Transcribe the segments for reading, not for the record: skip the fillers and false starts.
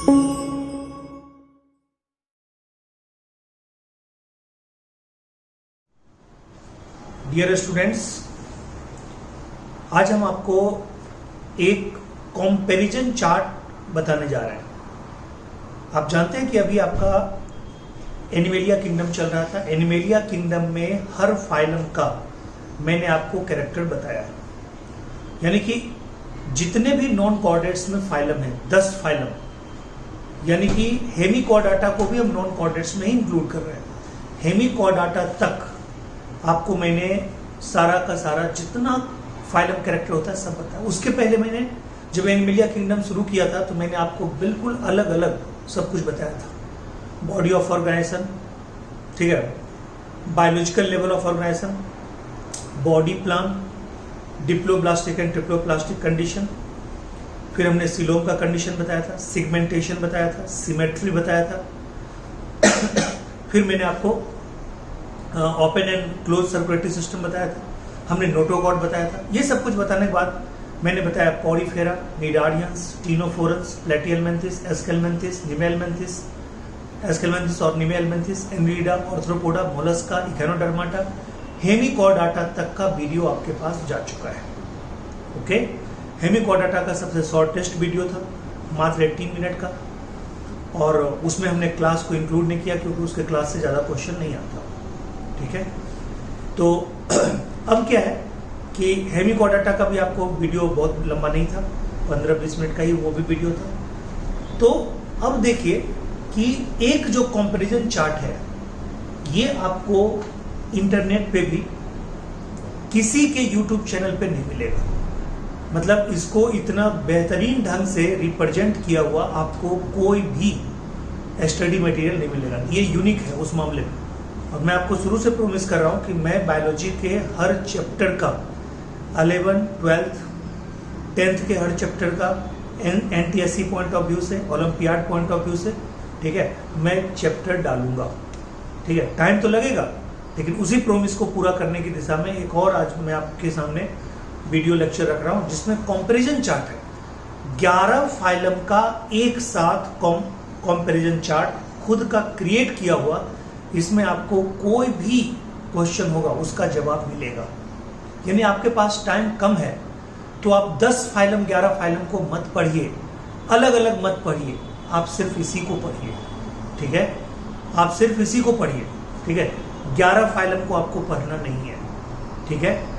Dear students, आज हम आपको एक कंपैरिजन चार्ट बताने जा रहे हैं। आप जानते हैं कि अभी आपका एनिमेलिया किंगडम चल रहा था। एनिमेलिया किंगडम में हर फाइलम का मैंने आपको कैरेक्टर बताया है, यानी कि जितने भी नॉन कॉर्डेट्स में फाइलम है 10 फाइलम, यानी कि हेमिकॉर्डाटा को भी हम नॉन कॉर्डेट्स में ही इंक्लूड कर रहे हैं। हेमिकॉर्डाटा तक आपको मैंने सारा का सारा जितना फाइलम कैरेक्टर होता है सब बताया। उसके पहले मैंने जब एनिमेलिया किंगडम शुरू किया था तो मैंने आपको बिल्कुल अलग अलग सब कुछ बताया था। बॉडी ऑफ ऑर्गेनाइजेशन, ठीक है, biological level of organisation, body plan, diploblastic and triploblastic condition, फिर हमने सिलोम का कंडीशन बताया था, सिगमेंटेशन बताया था, सिमेट्री बताया था फिर मैंने आपको open and close circulatory system बताया था, हमने नोटोकॉर्ड बताया था। ये सब कुछ बताने के बाद मैंने बताया Porifera, cnidarians, ctenophores, platyhelminthes, Aschelminthes, निमेलमेंथिस, Aschelminthes और निमेलमेंथिस, एनरिडा, ऑर्थ्रोपोडा, मोलस्का, इचेनोडर्माटा, हेमिकॉर्डाटा तक का वीडियो आपके पास जा चुका है। ओके, हेमिकॉर्डाटा का सबसे शॉर्टेस्ट वीडियो था, मात्र 18 मिनट का, और उसमें हमने क्लास को इंक्लूड नहीं किया क्योंकि उसके क्लास से ज़्यादा क्वेश्चन नहीं आता। ठीक है, तो अब क्या है कि हेमिकॉर्डाटा का भी आपको वीडियो बहुत लंबा नहीं था, 15-20 मिनट का ही वो भी वीडियो था। तो अब देखिए कि एक जो कंपैरिजन चार्ट है ये आपको इंटरनेट पे भी किसी के यूट्यूब चैनल पे नहीं मिलेगा। मतलब इसको इतना बेहतरीन ढंग से रिप्रेजेंट किया हुआ आपको कोई भी स्टडी मटेरियल नहीं मिलेगा। ये यूनिक है उस मामले में। और मैं आपको शुरू से प्रॉमिस कर रहा हूं कि मैं बायोलॉजी के हर चैप्टर का 11, 12, 10th के हर चैप्टर का एनटीएससी पॉइंट ऑफ व्यू से, ओलंपियाड पॉइंट ऑफ व्यू से, ठीक है, मैं चैप्टर डालूंगा। ठीक है, टाइम तो लगेगा, लेकिन उसी प्रॉमिस को पूरा करने की दिशा में एक और आज मैं आपके सामने वीडियो लेक्चर रख रहा हूं जिसमें कंपैरिजन चार्ट है। 11 फाइलम का एक साथ कंपैरिजन चार्ट खुद का क्रिएट किया हुआ, इसमें आपको कोई भी क्वेश्चन होगा उसका जवाब मिलेगा। यानी आपके पास टाइम कम है तो आप 10 फाइलम 11 फाइलम को मत पढ़िए, अलग अलग मत पढ़िए, आप सिर्फ इसी को पढ़िए। ठीक है, आप सिर्फ इसी को पढ़िए। ठीक है, 11 फाइलम को आपको पढ़ना नहीं है। ठीक है,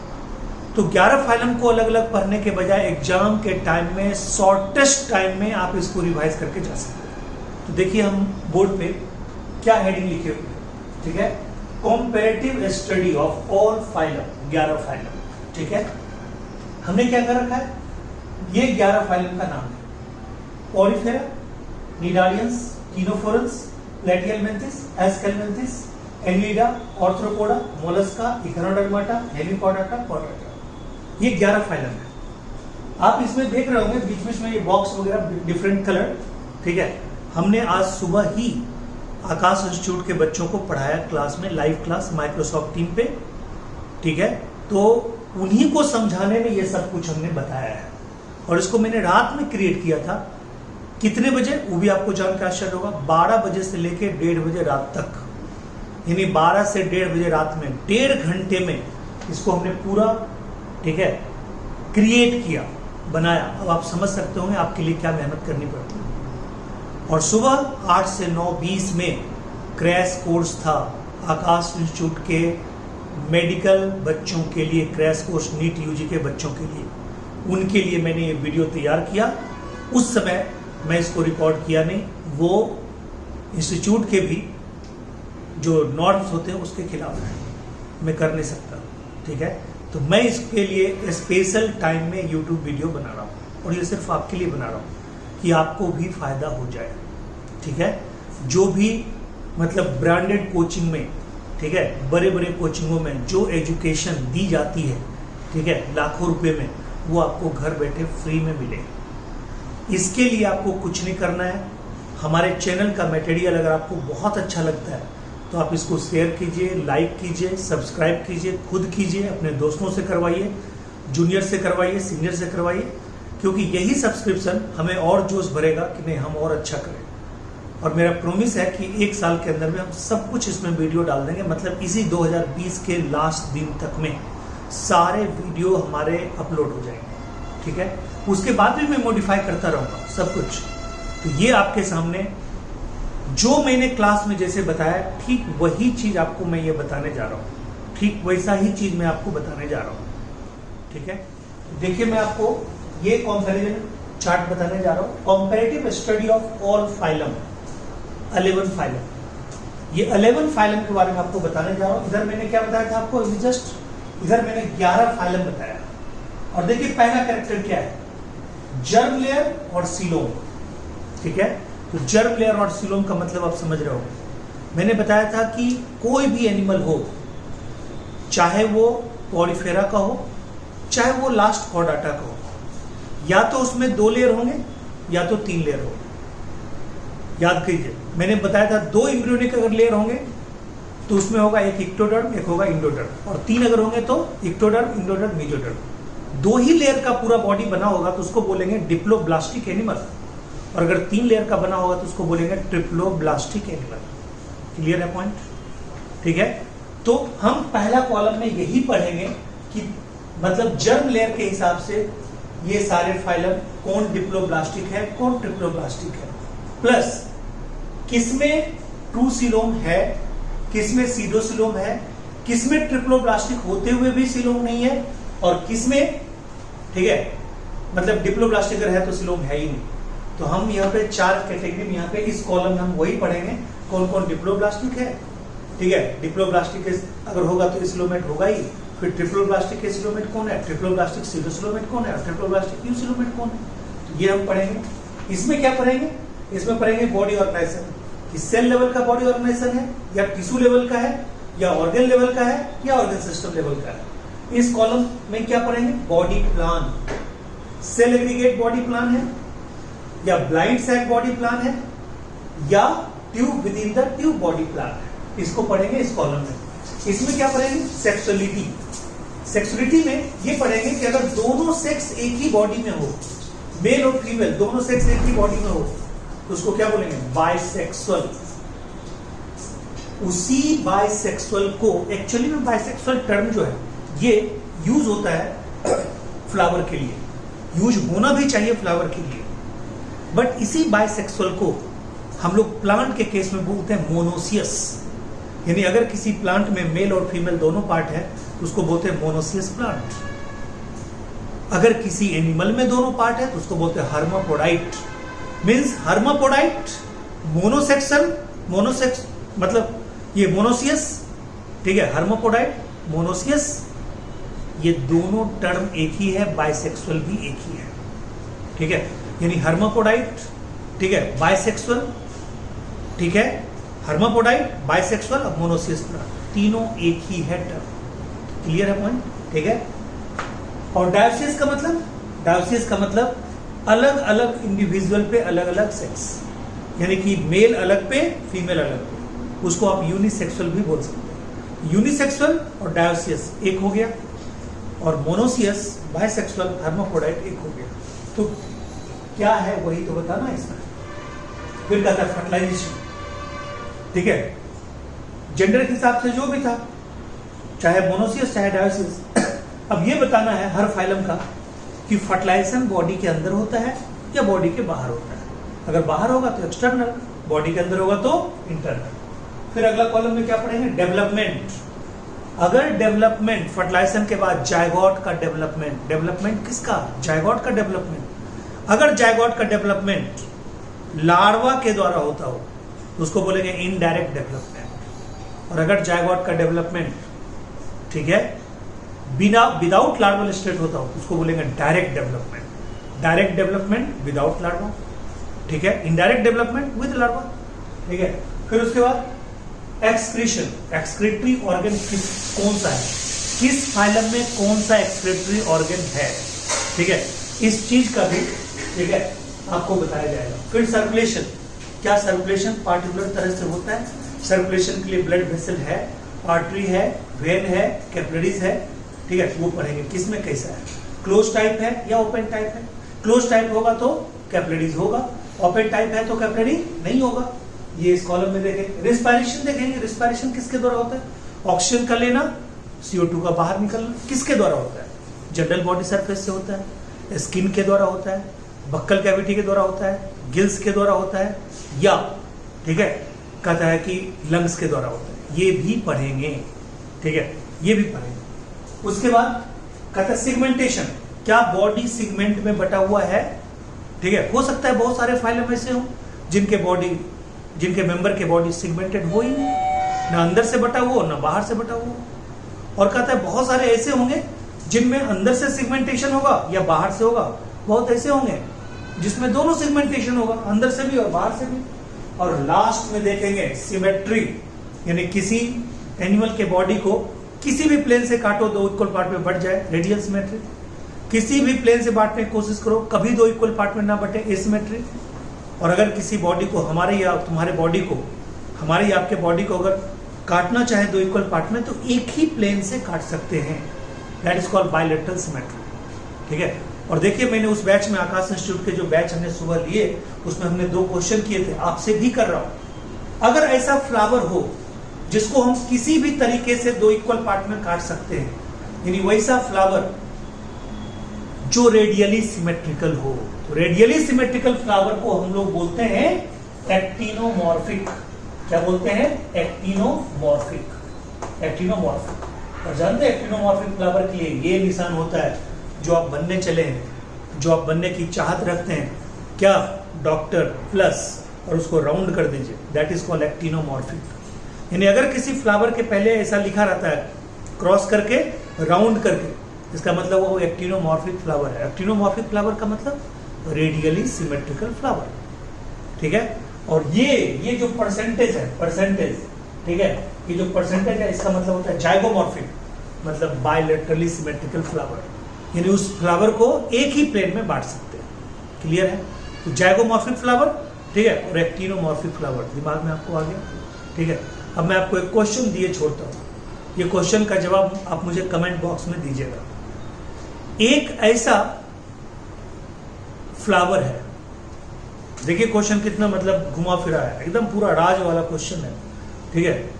तो 11 फाइलम को अलग अलग पढ़ने के बजाय एग्जाम के टाइम में शॉर्टेस्ट टाइम में आप इसको रिवाइज करके जा सकते हैं। तो देखिए हम बोर्ड पे क्या हेडिंग लिखे हुए हैं। ठीक है, comparative study of all phylum, 11 phylum. ठीक है, हमने क्या कर रखा है, ये 11 फाइलम का नाम है। Porifera, cnidarians, ctenophores, platyhelminthes, aschelminthes, annelida, arthropoda, mollusca, echinodermata, hemichordata, chordata. ये 11 फाइलम है। आप इसमें देख रहे होंगे बीच बीच में ये बॉक्स वगैरह डिफरेंट कलर। ठीक है, हमने आज सुबह ही आकाश इंस्टीट्यूट के बच्चों को पढ़ाया क्लास में, लाइव क्लास माइक्रोसॉफ्ट टीम पे। ठीक है, तो उन्हीं को समझाने में ये सब कुछ हमने बताया है, और इसको मैंने रात में क्रिएट किया था। कितने बजे वो भी आपको जान के आश्चर्य होगा, 12 बजे से लेकर 1:30 बजे रात तक, यानी 12 से 1:30 बजे रात में 1.5 घंटे में इसको हमने पूरा, ठीक है, क्रिएट किया, बनाया। अब आप समझ सकते होंगे आपके लिए क्या मेहनत करनी पड़ती है। और सुबह 8 से 9:20 में क्रैश कोर्स था आकाश इंस्टीट्यूट के मेडिकल बच्चों के लिए, क्रैश कोर्स नीट यूजी के बच्चों के लिए, उनके लिए मैंने ये वीडियो तैयार किया। उस समय मैं इसको रिकॉर्ड किया नहीं, वो इंस्टीट्यूट के भी जो नॉर्म्स होते हैं उसके खिलाफ है, मैं कर नहीं सकता। ठीक है, तो मैं इसके लिए स्पेशल टाइम में यूट्यूब वीडियो बना रहा हूँ, और ये सिर्फ आपके लिए बना रहा हूँ कि आपको भी फायदा हो जाए। ठीक है, जो भी मतलब ब्रांडेड कोचिंग में, ठीक है, बड़े बड़े कोचिंगों में जो एजुकेशन दी जाती है, ठीक है, लाखों रुपए में, वो आपको घर बैठे फ्री में मिले। इसके लिए आपको कुछ नहीं करना है। हमारे चैनल का मटेरियल अगर आपको बहुत अच्छा लगता है तो आप इसको शेयर कीजिए, लाइक कीजिए, सब्सक्राइब कीजिए, खुद कीजिए, अपने दोस्तों से करवाइए, जूनियर से करवाइए, सीनियर से करवाइए। क्योंकि यही सब्सक्रिप्शन हमें और जोश भरेगा कि नहीं हम और अच्छा करें। और मेरा प्रॉमिस है कि 1 साल के अंदर में हम सब कुछ इसमें वीडियो डाल देंगे, मतलब इसी 2020 के लास्ट दिन तक में सारे वीडियो हमारे अपलोड हो जाएंगे, ठीक है। उसके बाद भी मैं मॉडिफाई करता रहूँगा सब कुछ। तो ये आपके सामने जो मैंने क्लास में जैसे बताया ठीक वही चीज आपको मैं ये बताने जा रहा हूँ, ठीक वैसा ही चीज मैं आपको बताने जा रहा हूँ, ठीक है। देखिए मैं आपको ये कंपैरिजन चार्ट बताने जा रहा हूँ, comparative study of all phylum 11 phylum. ये 11 फाइलम के बारे में आपको बताने जा रहा हूँ। इधर मैंने क्या बताया था आपको, जस्ट इधर मैंने 11 फाइलम बताया। और देखिए पहला कैरेक्टर क्या है, जर्म लेयर और सीलोम, ठीक है। तो जर्म लेयर और सीलोम का मतलब आप समझ रहे हो। मैंने बताया था कि कोई भी एनिमल हो, चाहे वो पॉलीफेरा का हो चाहे वो लास्ट कॉर्डाटा का हो, या तो उसमें 2 लेयर होंगे या तो 3 लेयर होंगे। याद कीजिए मैंने बताया था 2 एम्ब्रियोनिक अगर लेयर होंगे तो उसमें होगा एक इक्टोडर्म एक होगा इंडोडर्म, और 3 अगर होंगे तो इक्टोडर्म इंडोडर्म मेसोडर्म। 2 ही लेयर का पूरा बॉडी बना होगा तो उसको बोलेंगे डिप्लोब्लास्टिक एनिमल, और अगर 3 लेयर का बना होगा तो उसको बोलेंगे ट्रिप्लोब्लास्टिक एनिमल। क्लियर है पॉइंट, ठीक है। तो हम पहला कॉलम में यही पढ़ेंगे कि मतलब जर्म लेयर के हिसाब से ये सारे फाइलम कौन डिप्लोब्लास्टिक है कौन ट्रिप्लोब्लास्टिक है, प्लस किसमें ट्रू सीलोम है किसमें सीडोसीलोम है, किसमें ट्रिप्लोब्लास्टिक होते हुए भी सीलोम नहीं है, और किसमें, ठीक है, मतलब डिप्लोब्लास्टिक अगर है तो सीलोम है ही नहीं। तो हम यहाँ पे 4 कैटेगरी में यहाँ पे इस कॉलम में हम वही पढ़ेंगे कौन कौन डिप्लोब्लास्टिक है, ठीक है। डिप्लोब्लास्टिक अगर होगा तो सीलोमेट होगा ही, फिर ट्रिप्लोब्लास्टिक एसिलोमेट कौन है, ट्रिप्लोब्लास्टिक सीडोसीलोमेट कौन है, और ट्रिप्लोब्लास्टिक यूसीलोमेट कौन है, तो ये हम पढ़ेंगे। इसमें क्या पढ़ेंगे, इसमें पढ़ेंगे बॉडी ऑर्गेनाइजेशन कि सेल लेवल का बॉडी ऑर्गेनाइजेशन है या टिश्यू लेवल का है या ऑर्गन लेवल का है या ऑर्गन सिस्टम लेवल का है। इस कॉलम में क्या पढ़ेंगे, body plan, cell aggregate body plan है या ब्लाइंड सैक बॉडी प्लान है या tube within the tube body plan है, इसको पढ़ेंगे इस कॉलम में। इसमें क्या पढ़ेंगे, सेक्सुअलिटी। सेक्सुअलिटी में ये पढ़ेंगे कि अगर दोनों सेक्स एक ही बॉडी में हो, मेल और फीमेल दोनों सेक्स एक ही बॉडी में हो तो उसको क्या बोलेंगे, बाइसेक्सुअल। उसी बाइसेक्सुअल को एक्चुअली में बाइसेक्सुअल टर्म जो है ये यूज होता है फ्लावर के लिए, यूज होना भी चाहिए फ्लावर के लिए, बट इसी बाइसेक्सुअल को हम लोग प्लांट के केस में बोलते हैं मोनोसियस। यानी अगर किसी प्लांट में मेल और फीमेल दोनों पार्ट है तो उसको बोलते हैं मोनोसियस प्लांट। अगर किसी एनिमल में दोनों पार्ट है तो उसको बोलते हैं हर्मापोडाइट। मींस हर्मापोडाइट मोनोसेक्सुअल, मोनोसेक्स मतलब ये मोनोसियस, ठीक है। हर्मापोडाइट मोनोसियस ये दोनों टर्म एक ही है, बाइसेक्सुअल भी एक ही है, ठीक है। यानी हर्मापोडाइट, ठीक है, बाइसेक्सुअल, ठीक है, हर्मापोडाइट, बाइसेक्सुअल और मोनोसियस प्लांट तीनों एक ही है टर्म। क्लियर है पॉइंट, ठीक है। और डायोसियस का मतलब, डायोसियस का मतलब अलग अलग इंडिविजुअल पे अलग अलग सेक्स, यानी कि मेल अलग पे फीमेल अलग पे, उसको आप यूनिसेक्सुअल भी बोल सकते हैं। यूनिसेक्सुअल और डायोसियस एक हो गया, और मोनोसियस, बाइसेक्सुअल, हर्मापोडाइट एक हो गया। तो क्या है वही तो बताना इसमें। फिर कहता है फर्टिलाइजेशन, ठीक है, जेंडर के हिसाब से जो भी था, चाहे मोनोसियस चाहे डायोसियस। अब ये बताना है हर फाइलम का कि फर्टिलाइजेशन बॉडी के अंदर होता है या बॉडी के बाहर होता है। अगर बाहर होगा तो एक्सटर्नल, बॉडी के अंदर होगा तो इंटरनल। फिर अगला कॉलम में क्या पढ़ेंगे, डेवलपमेंट। अगर डेवलपमेंट फर्टिलाइजेशन के बाद जायगोट का डेवलपमेंट, डेवलपमेंट किसका, जायगोट का डेवलपमेंट। अगर जायगोट का डेवलपमेंट लार्वा के द्वारा होता हो तो उसको बोलेंगे इनडायरेक्ट डेवलपमेंट। और अगर जायगोट का डेवलपमेंट, ठीक है, बिना विदाउट लार्वल स्टेट होता हो उसको बोलेंगे direct development. Direct development without larva, ठीक है, इनडायरेक्ट डेवलपमेंट विद लार्वा, ठीक है। फिर उसके बाद एक्सक्रीशन, एक्सक्रीटरी ऑर्गन कौन सा है, किस फाइलम में कौन सा एक्सक्रीटरी ऑर्गन है, ठीक है, इस चीज का भी, ठीक है, आपको बताया जाएगा। फिर सर्कुलेशन, क्या सर्कुलेशन पार्टिकुलर तरह से होता है, सर्कुलेशन के लिए ब्लड वेसल है, आर्टरी है, वेन है, कैपिलरीज है, ठीक है, वो पढ़ेंगे किसमें कैसा है, क्लोज टाइप है या ओपन टाइप है। क्लोज टाइप होगा तो कैपिलरीज होगा, ओपन टाइप है तो कैपिलरी नहीं होगा। ये इस कॉलम में देखेंगे। रिस्पायरेशन देखेंगे, रिस्पायरेशन किसके द्वारा होता है? ऑक्सीजन का लेना, CO2 का बाहर निकलना, किसके द्वारा होता है? जनरल बॉडी सरफेस से होता है, स्किन के द्वारा होता है, बक्कल कैविटी के द्वारा होता है, गिल्स के द्वारा होता है, या ठीक है कहता है कि लंग्स के द्वारा होता है। ये भी पढ़ेंगे, ठीक है, ये भी पढ़ेंगे। उसके बाद कहता है सिगमेंटेशन, क्या बॉडी सिगमेंट में बटा हुआ है? ठीक है, हो सकता है बहुत सारे फाइलम ऐसे हो जिनके मेंबर के बॉडी सिगमेंटेड हो ही नहीं, ना अंदर से बटा हुआ ना बाहर से बटा हुआ। और कहता है बहुत सारे ऐसे होंगे जिनमें अंदर से सिगमेंटेशन होगा या बाहर से होगा, बहुत ऐसे होंगे जिसमें दोनों सिगमेंटेशन होगा, अंदर से भी और बाहर से भी। और लास्ट में देखेंगे सिमेट्री, यानी किसी एनिमल के बॉडी को किसी भी प्लेन से काटो, दो इक्वल पार्ट में बट जाए, रेडियल सिमेट्री। किसी भी प्लेन से बांटने की कोशिश करो, कभी दो इक्वल पार्ट में ना बटे, एसिमेट्री। और अगर किसी बॉडी को हमारे या तुम्हारे बॉडी को, हमारे या आपके बॉडी को अगर काटना चाहे दो इक्वल पार्ट में, तो एक ही प्लेन से काट सकते हैं, that is called bilateral symmetry. ठीक है, और देखिए मैंने उस बैच में, आकाश इंस्टीट्यूट के जो बैच हमने सुबह लिए, उसमें हमने 2 क्वेश्चन किए थे, आपसे भी कर रहा हूं। अगर ऐसा फ्लावर हो जिसको हम किसी भी तरीके से दो इक्वल पार्ट में काट सकते हैं, यानी वैसा फ्लावर जो रेडियली सिमेट्रिकल हो, तो रेडियली सिमेट्रिकल फ्लावर को हम लोग बोलते हैं एक्टिनोमॉर्फिक। क्या बोलते हैं? एक्टिनोमॉर्फिक। एक्टिनोमॉर्फिक। और जानते हैं एक्टिनोमॉर्फिक फ्लावर के लिए ये निशान होता है, जो आप बनने चले हैं, जो आप बनने की चाहत रखते हैं, क्या? डॉक्टर प्लस, और उसको राउंड कर दीजिए, दैट इज कॉल्ड एक्टिनोमॉर्फिक। यानी अगर किसी फ्लावर के पहले ऐसा लिखा रहता है क्रॉस करके, राउंड करके, इसका मतलब वो एक्टिनोमॉर्फिक फ्लावर है। एक्टिनोमॉर्फिक फ्लावर का मतलब रेडियली सिमेट्रिकल फ्लावर। ठीक है, और ये जो परसेंटेज है, परसेंटेज, ठीक है, ये जो परसेंटेज है इसका मतलब होता है जाइगोमॉर्फिक, मतलब बायलैटरली सिमेट्रिकल फ्लावर, यानी उस फ्लावर को एक ही प्लेन में बांट सकते हैं। क्लियर है? तो जाइगोमॉर्फिक फ्लावर, ठीक है, और एक्टिनोमॉर्फिक फ्लावर दिमाग में आपको आ गया। ठीक है, अब मैं आपको एक क्वेश्चन दिए छोड़ता हूं, ये क्वेश्चन का जवाब आप मुझे कमेंट बॉक्स में दीजिएगा। एक ऐसा फ्लावर है, देखिए क्वेश्चन कितना मतलब घुमा फिरा है, एकदम पूरा राज वाला क्वेश्चन है। ठीक है,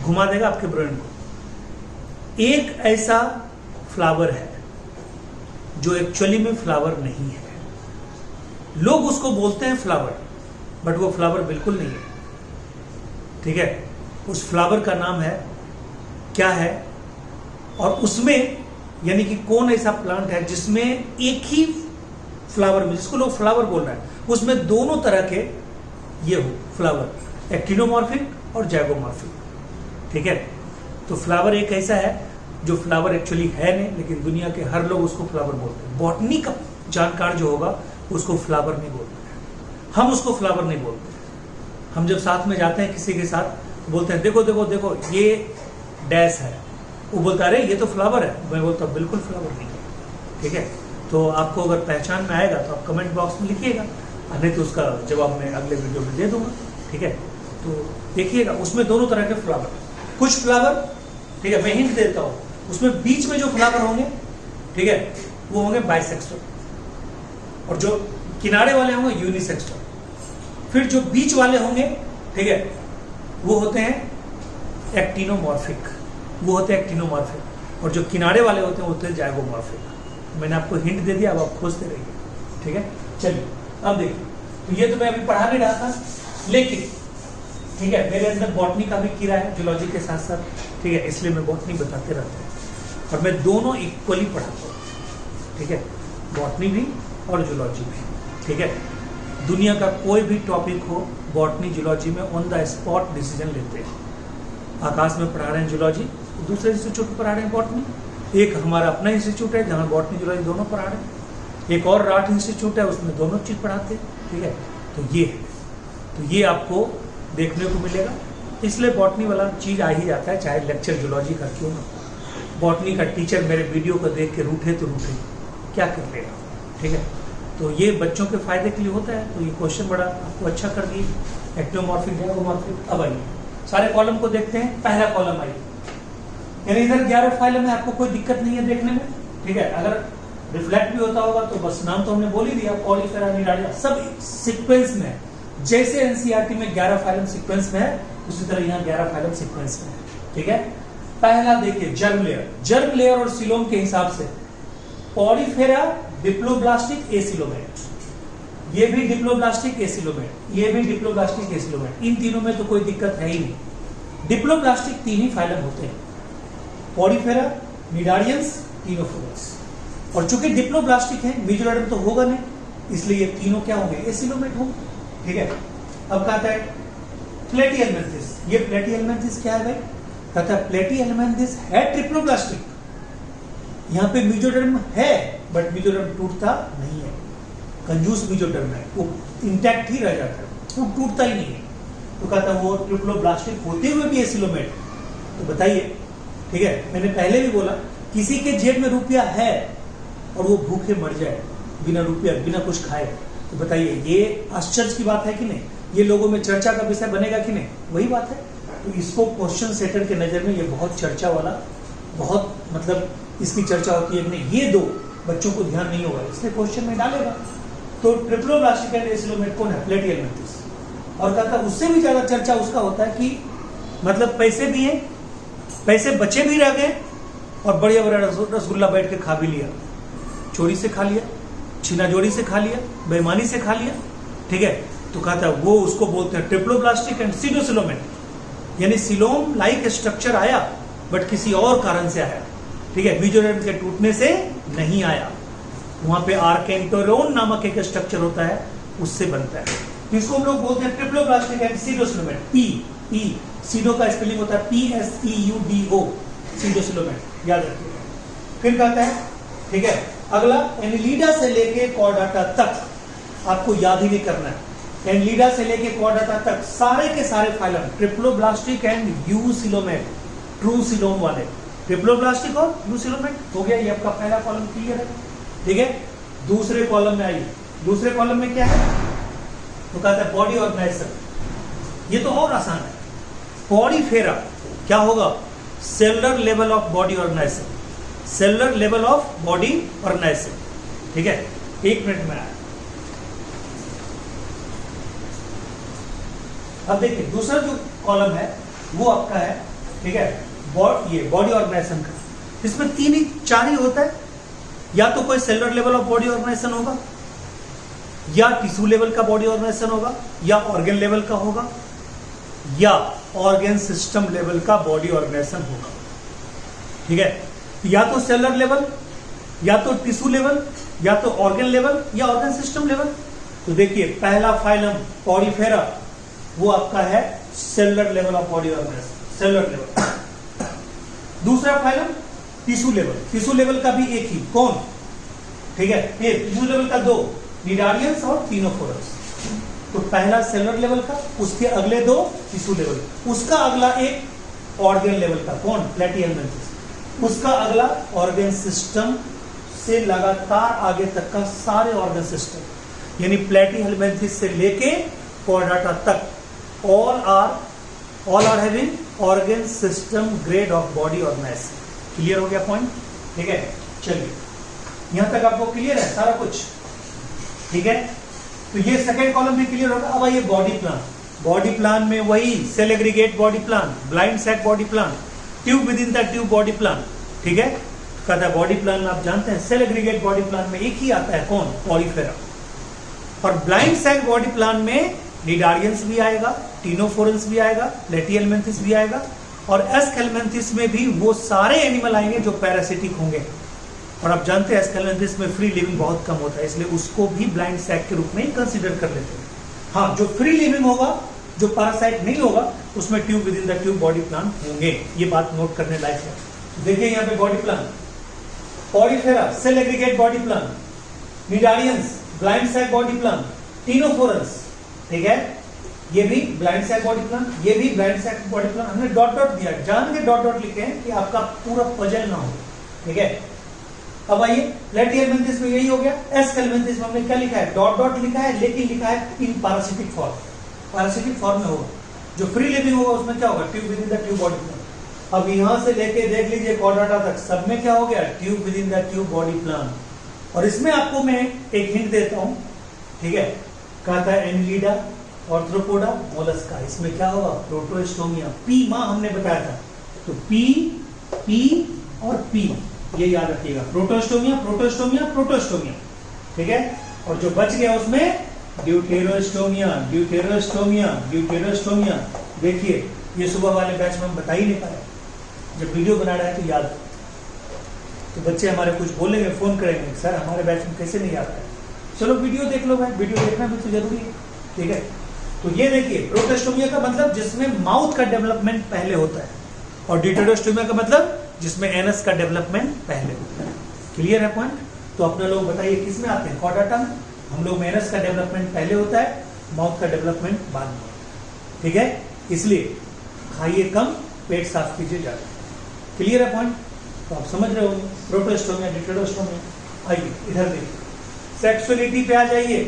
घुमा देगा आपके ब्रेन को। एक ऐसा फ्लावर है जो एक्चुअली में फ्लावर नहीं है, लोग उसको बोलते हैं फ्लावर, बट वो फ्लावर बिल्कुल नहीं है। ठीक है, उस फ्लावर का नाम है क्या है? और उसमें यानी कि कौन ऐसा प्लांट है जिसमें एक ही फ्लावर में, जिसको लोग फ्लावर बोल रहे हैं, उसमें दोनों तरह के ये हो फ्लावर, एक्टिनोमॉर्फिक और जाइगोमॉर्फिक। ठीक है, तो फ्लावर एक ऐसा है जो फ्लावर एक्चुअली है नहीं, लेकिन दुनिया के हर लोग उसको फ्लावर बोलते हैं। बॉटनी का जानकार जो होगा उसको फ्लावर नहीं बोलते हैं, हम उसको फ्लावर नहीं बोलते। हम जब साथ में जाते हैं किसी के साथ, बोलते हैं देखो देखो देखो ये डैश है, वो बोलता है अरे ये तो फ्लावर है, मैं बोलता हूँ बिल्कुल फ्लावर नहीं है। ठीक है, तो आपको अगर पहचान में आएगा तो आप कमेंट बॉक्स में लिखिएगा, नहीं तो उसका जवाब मैं अगले वीडियो में दे दूंगा। ठीक है, तो देखिएगा उसमें दोनों तरह के फ्लावर, कुछ फ्लावर, ठीक है, मैं हिंट देता हूँ, उसमें बीच में जो फ्लावर होंगे, ठीक है, वो होंगे बाइसेक्सुअल, और जो किनारे वाले होंगे यूनिसेक्सुअल। फिर जो बीच वाले होंगे, ठीक है, वो होते हैं एक्टिनोमॉर्फिक, वो होते हैं एक्टिनोमॉर्फिक, और जो किनारे वाले होते हैं वो होते हैं जाइगोमॉर्फिक। मैंने आपको हिंट दे दिया, अब आप खोजते रहिए। ठीक है, चलिए अब देखिए, तो ये तो मैं अभी पढ़ा नहीं रहा था, लेकिन ठीक है मेरे अंदर बॉटनी का भी कीड़ा है जूलॉजी के साथ साथ। ठीक है, इसलिए मैं बॉटनी बताते रहता हूँ, और मैं दोनों इक्वली पढ़ाता हूँ। ठीक है, बॉटनी भी और जूलॉजी भी। ठीक है, दुनिया का कोई भी टॉपिक हो, बॉटनी जूलॉजी में ऑन द स्पॉट डिसीजन लेते हैं। आकाश में पढ़ा रहे हैं जूलॉजी, दूसरे इंस्टीट्यूट में पढ़ा रहे हैं बॉटनी, एक हमारा अपना इंस्टीट्यूट है जहाँ बॉटनी जूलॉजी दोनों पढ़ा रहे हैं, एक और राठ इंस्टीट्यूट है उसमें दोनों चीज पढ़ाते हैं। ठीक है, तो ये आपको देखने को मिलेगा, इसलिए बॉटनी वाला चीज आ ही जाता है, चाहे लेक्चर जूलॉजी का क्यों ना। बॉटनी का टीचर मेरे वीडियो को देख के रूठे तो रूठे, क्या कर लेगा। ठीक है, तो ये बच्चों के फायदे के लिए होता है। तो ये क्वेश्चन बड़ा आपको अच्छा कर दिए, एक्टिनोमॉर्फिक, जाइगोमॉर्फिक। अब आइए सारे कॉलम को देखते हैं। पहला कॉलम आइए, यानी इधर 11 फाइलम है, आपको कोई दिक्कत नहीं है देखने में। ठीक है, अगर रिफ्लेक्ट भी होता होगा, तो बस नाम तो हमने बोल ही दिया, पॉलीफेरा निडारिया, सब सीक्वेंस में है। जैसे एनसीईआरटी में 11 फाइलम सीक्वेंस में है, उसी तरह यहाँ 11 फाइलम सीक्वेंस में है। ठीक है, पहला देखिए जर्म लेयर। जर्म लेयर और सिलोम के हिसाब से पॉलीफेरा डिप्लोब्लास्टिक एसिलोमेट, ये भी डिप्लोब्लास्टिक एसिलोमेट, ये भी डिप्लोब्लास्टिक एसिलोमेट, इन तीनों में तो कोई दिक्कत है ही नहीं। डिप्लोब्लास्टिक 3 ही फाइलम होते हैं, पॉलीफेरा, निडारियंस, टीनोफोरस। और चूंकि डिप्लोब्लास्टिक है, मेजोरिटी तो होगा नहीं, इसलिए ये तीनों क्या होंगे, एसिलोमेट होंगे। ठीक है, अब कहता है प्लेटिहेलमिन्थिस। ये प्लेटिहेलमिन्थिस क्या है भाई, कहता है प्लेटिहेलमिन्थिस है ट्रिप्लोब्लास्टिक, यहाँ पे मेजोडर्म है बट मेजोडर्म टूटता नहीं है, कंजूस मेजोडर्म है, वो इंटैक्ट ही रह जाता है, वो टूटता ही नहीं है। तो कहता है वो ट्रिप्लोब्लास्टिक होते हुए भी एसिलोमेट। तो बताइए, ठीक है, मैंने पहले भी बोला, किसी के जेब में रुपया है और वो भूखे मर जाए बिना रुपया, बिना कुछ खाए, तो बताइए ये आश्चर्य की बात है कि नहीं, ये लोगों में चर्चा का विषय बनेगा कि नहीं, वही बात है। तो इसको क्वेश्चन सेटर के नजर में ये बहुत चर्चा वाला, बहुत मतलब इसकी चर्चा होती है कि नहीं, ये दो बच्चों को ध्यान नहीं होगा, इसलिए क्वेश्चन में डालेगा। तो ट्रिप्लोब्लास्टिक एंड एसिलोमेट कौन है, प्लेटिहेलमिन्थिस। और कहता उससे भी ज्यादा चर्चा उसका होता है कि मतलब पैसे दिए, पैसे बचे भी रह गए और बढ़िया बड़ा रसगुल्ला बैठ के खा भी लिया, चोरी से खा लिया, छीनाजोरी से खा लिया, बेईमानी से खा लिया। ठीक है, तो कहता है वो उसको बोलते हैं ट्रिप्लोब्लास्टिक एंड सीडोसिलोमेट, यानी सिलोम लाइक स्ट्रक्चर आया बट किसी और कारण से आया। ठीक है, मेजोडर्म के टूटने से नहीं आया, वहां पे आर्केंटोरोन नामक एक स्ट्रक्चर होता है, उससे बनता है। तो इसको हम लोग बोलते हैं triploblastic and pseudocoelomate. P pseudo का स्पेलिंग होता है PSEUDO, सीडोसिलोमेट, याद रखिएगा। फिर कहता है, ठीक है, अगला एनिलीडा से लेके कॉर्डाटा तक आपको याद ही नहीं करना है। एनिलीडा से लेके कॉर्डाटा तक सारे के सारे phylum triploblastic and eucoelomate, true coelom वाले, ट्रिप्लोब्लास्टिक और यूसिलोमेट हो गया। ये आपका पहला कॉलम क्लियर है। ठीक है, दूसरे कॉलम में आइए। दूसरे कॉलम में क्या है, तो कहता है बॉडी ऑर्गेनाइजेशन। ये तो और आसान है, पॉलीफेरा क्या होगा, cellular level of body organisation, cellular level of body organisation. ठीक है, 1 मिनट में आया। अब देखिए दूसरा जो कॉलम है वो आपका है, ठीक है, ये बॉडी ऑर्गेनाइजेशन का। इसमें 3 ही 4 ही होता है, या तो कोई cellular level of body organisation होगा, या टिश्यू लेवल का बॉडी ऑर्गेनाइजेशन होगा, या ऑर्गन लेवल का होगा, या ऑर्गन सिस्टम लेवल का बॉडी ऑर्गेनाइजेशन होगा। ठीक है, या तो सेलुलर लेवल, या तो टिश्यू लेवल, या तो ऑर्गन लेवल, या ऑर्गन सिस्टम लेवल। तो देखिए पहला फाइलम पॉलीफेरा वो आपका है cellular level of body organisation, cellular level. दूसरा phylum tissue level, tissue level का भी एक ही, कौन, ठीक है, ये टिश्यू लेवल का 2, निडारियंस और टीनोफोरस। तो पहला सेलुलर लेवल का, उसके अगले 2 टिश्यू लेवल, उसका अगला एक ऑर्गन लेवल का, कौन, प्लेटिहेलमिन्थिस, उसका अगला ऑर्गन सिस्टम से लगातार आगे तक का सारे ऑर्गन सिस्टम, यानी प्लेटिहेलमिन्थिस से लेके कॉर्डाटा तक, all are having organ system grade of body organisation. Clear हो गया पॉइंट, ठीक है। चलिए यहां तक आपको क्लियर है सारा कुछ, ठीक है। तो ये सेकेंड कॉलम भी क्लियर होगा। अब आइए बॉडी प्लान। बॉडी प्लान में वही cell aggregate body plan, blind sac body plan, tube within the tube body plan, ठीक है। कहता है बॉडी प्लान में आप जानते हैं सेल एग्रीगेट बॉडी प्लान में एक ही आता है, कौन, पॉलीफेरा। और ब्लाइंड सैक बॉडी प्लान में निडारियंस भी आएगा, टीनोफोरस भी आएगा, प्लेटिहेलमिन्थिस भी आएगा, और एस्केलमेंथिस में भी वो सारे एनिमल आएंगे जो पैरासिटिक होंगे। और आप जानते हैं एस्केलमेंथिस में फ्री लिविंग बहुत कम होता है, इसलिए उसको भी ब्लाइंड सैक के रूप में कंसीडर कर लेते हैं। हाँ, जो फ्री लिविंग होगा, जो पैरासाइट नहीं होगा, उसमें tube within the tube body plan होंगे। ये बात नोट करने लायक है। देखिए यहाँ पे body plan, porifera cell aggregate body plan, cnidarians blind sac body plan, ctenophores, ठीक है, ये भी ब्लाइंड सैक बॉडी प्लान, ये भी ब्लाइंड सैक बॉडी प्लान। हमने डॉट डॉट दिया, जान के डॉट डॉट लिखे हैं कि आपका पूरा पजल ना हो, ठीक है। अब आइए प्लेटिहेलमिन्थिस में यही हो गया। एस्केलमेंथिस में हमने क्या लिखा है, डॉट डॉट लिखा है, लेकिन लिखा है इन पैरासिटिक फॉर्म, पैरासिटिक फॉर्म में होगा। जो फ्री लिविंग होगा उसमें क्या होगा, tube within the tube body plan. अब यहां से लेके देख लीजिए कॉर्डाटा तक, सब में क्या हो गया, tube within the tube body plan. और इसमें आपको मैं एक हिंट देता हूं, ठीक है, कहा था एनिलिडा, ऑर्थ्रोपोडा, मोलस्का, इसमें क्या होगा, प्रोटोस्टोमिया। पी मां हमने बताया था, तो पी पी और पी ये याद रखिएगा, प्रोटोस्टोमिया प्रोटोस्टोमिया प्रोटोस्टोमिया, ठीक है। और जो बच गया उसमें ड्यूटेरोस्टोमिया ड्यूटेरोस्टोमिया ड्यूटेरोस्टोमिया। देखिए ये सुबह वाले बैच में हम बता ही नहीं पाए, जब वीडियो बना रहा है तो याद, तो बच्चे हमारे कुछ बोलेंगे, फोन करेंगे, सर हमारे बैच में कैसे नहीं आता है। चलो वीडियो देख लो भाई, वीडियो देखना भी तो जरूरी है, ठीक है। तो ये देखिए प्रोटोस्टोमिया का मतलब जिसमें माउथ का डेवलपमेंट पहले होता है, और ड्यूटेरोस्टोमिया का मतलब जिसमें एनस का डेवलपमेंट पहले होता है। क्लियर है पॉइंट? तो अपने लोग बताइए किसमें आते हैं, कॉर्डाटा में। हम लोग में एनस का डेवलपमेंट पहले होता है, माउथ का डेवलपमेंट बाद में, ठीक है। इसलिए खाइए कम, पेट साफ कीजिए ज्यादा। क्लियर है पॉइंट? तो आप समझ रहे होंगे प्रोटोस्टोमिया ड्यूटेरोस्टोमिया। आइए इधर देखिए, सेक्सुअलिटी पे आ जाइए।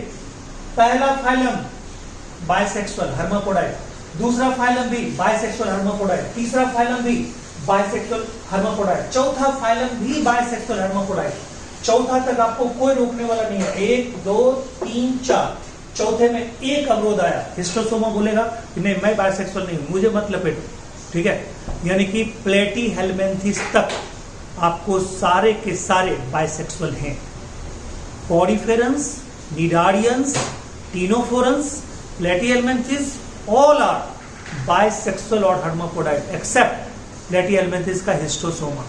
पहला फाइलम बाइसेक्सुअल हर्माफ्रोडाइट, दूसरा फाइलम भी बाइसेक्सुअल हर्माफ्रोडाइट, तीसरा फाइलम भी बाइसेक्सुअल हर्माफ्रोडाइट, चौथा फाइलम भी बाइसेक्सुअल हर्माफ्रोडाइट। चौथा तक आपको कोई रोकने वाला नहीं है, 1 2 3 4, चौथे में एक अवरोध आया, हिस्टोसोमा बोलेगा कि नहीं मैं बाइसेक्सुअल नहीं हूं, मुझे मत लपेटो, ठीक है। यानी कि प्लेटीहेल्मिन्थेस तक आपको सारे के सारे बाइसेक्सुअल हैं। Poriferans, cnidarians, ctenophorans, platyhelminthes all are bisexual और हर्माफ्रोडाइट एक्सेप्ट प्लेटीहेल्मिन्थेस का हिस्टोसोमा।